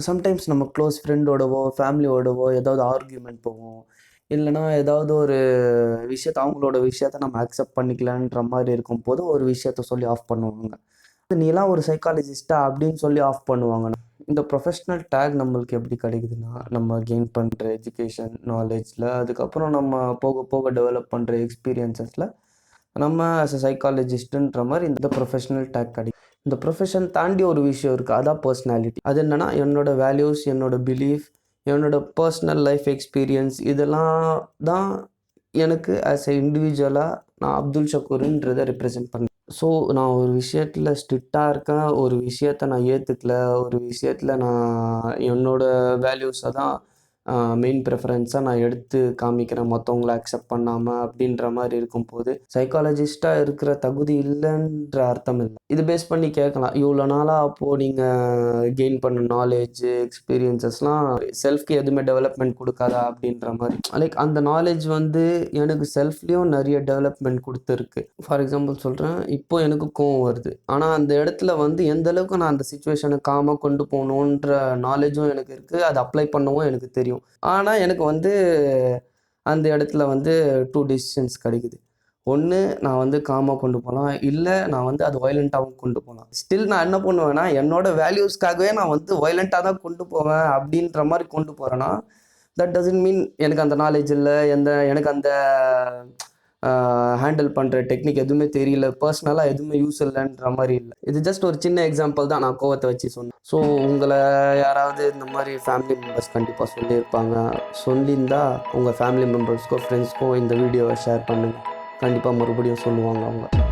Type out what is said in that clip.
Sometimes நம்ம close ஃப்ரெண்டோடவோ ஃபேமிலியோடவோ ஏதாவது argument போகும். இல்லைனா ஏதாவது ஒரு அவங்களோட விஷயத்த நம்ம அக்செப்ட் பண்ணிக்கலான்ற மாதிரி இருக்கும்போது ஒரு விஷயத்த சொல்லி ஆஃப் பண்ணுவாங்க. நீலாம் ஒரு சைக்காலஜிஸ்டா அப்படின்னு சொல்லி ஆஃப் பண்ணுவாங்க. இந்த ப்ரொஃபஷ்னல் டேக் நம்மளுக்கு எப்படி கிடைக்குதுன்னா, நம்ம கெயின் பண்ணுற எஜுகேஷன் நாலேஜில், அதுக்கப்புறம் நம்ம போக போக டெவலப் பண்ணுற எக்ஸ்பீரியன்சஸில் நம்ம ஆஸ் அ சைக்காலஜிஸ்ட்டுன்ற மாதிரி இந்த ப்ரொஃபஷ்னல் டேக் கிடைக்கும். இந்த ப்ரொஃபஷன் தாண்டி ஒரு விஷயம் இருக்குது, அதான் பர்சனாலிட்டி. அது என்னென்னா என்னோடய வேல்யூஸ், என்னோடய பிலீஃப், என்னோடய பர்சனல் லைஃப் எக்ஸ்பீரியன்ஸ், இதெல்லாம் தான் எனக்கு ஆஸ் எ இண்டிவிஜுவலாக நான் அப்துல் ஷக்கூருன்றதை ரெப்ரசென்ட் பண்ணேன். ஸோ நான் ஒரு விஷயத்தில் ஸ்ட்ரிக்டாக இருக்கேன், ஒரு விஷயத்த நான் ஏற்றுக்கல, ஒரு விஷயத்தில் நான் என்னோடய வேல்யூஸை தான் மெயின் ப்ரிஃபரன்ஸாக நான் எடுத்து காமிக்கிறேன், மற்றவங்கள அக்செப்ட் பண்ணாமல் அப்படின்ற மாதிரி இருக்கும்போது சைக்காலஜிஸ்ட்டாக இருக்கிற தகுதி இல்லைன்ற அர்த்தம் இல்லை. இது பேஸ் பண்ணி கேட்கலாம், இவ்வளோ நாளாக அப்போது நீங்கள் கெயின் பண்ண நாலேஜ் எக்ஸ்பீரியன்சஸ்லாம் செல்ஃப்க்கு எதுவுமே டெவலப்மெண்ட் கொடுக்காதா அப்படின்ற மாதிரி. லைக் அந்த நாலேஜ் வந்து எனக்கு செல்ஃப்லேயும் நிறைய டெவலப்மெண்ட் கொடுத்துருக்கு. ஃபார் எக்ஸாம்பிள் சொல்கிறேன், இப்போ எனக்கு கோவம் வருது, ஆனால் அந்த இடத்துல வந்து எந்த அளவுக்கு நான் அந்த சிச்சுவேஷனை காமாக கொண்டு போகணுன்ற நாலேஜும் எனக்கு இருக்குது, அதை அப்ளை பண்ணவும் எனக்கு தெரியும். ஆனால் எனக்கு வந்து அந்த இடத்துல வந்து 2 டிசிஷன்ஸ் கிடைக்குது. ஒன்று, நான் வந்து காமாக கொண்டு போகலாம், இல்லை நான் வந்து அது வயலண்ட்டாகவும் கொண்டு போகலாம். ஸ்டில் நான் என்ன பண்ணுவேன்னா, என்னோட வேல்யூஸ்க்காகவே நான் வந்து வயலண்ட்டாக தான் கொண்டு போவேன் அப்படின்ற மாதிரி கொண்டு போகிறேன்னா, தட் டசன்ட் மீன் எனக்கு அந்த நாலேஜ் இல்லை, எனக்கு அந்த ஹேண்டில் பண்ணுற டெக்னிக் எதுவுமே தெரியல, பர்சனலாக எதுவுமே யூஸ் இல்லைன்ற மாதிரி இல்லை. இது ஜஸ்ட் ஒரு சின்ன எக்ஸாம்பிள் தான், நான் கோவத்தை வச்சு சொன்னேன். ஸோ உங்களை யாராவது இந்த மாதிரி ஃபேமிலி மெம்பர்ஸ் கண்டிப்பாக சொல்லியிருப்பாங்க. சொல்லியிருந்தா உங்கள் ஃபேமிலி மெம்பர்ஸ்க்கோ ஃப்ரெண்ட்ஸ்க்கோ இந்த வீடியோவை ஷேர் பண்ணுங்கள். கண்டிப்பாக மறுபடியும் சொல்லுவாங்க அவங்க.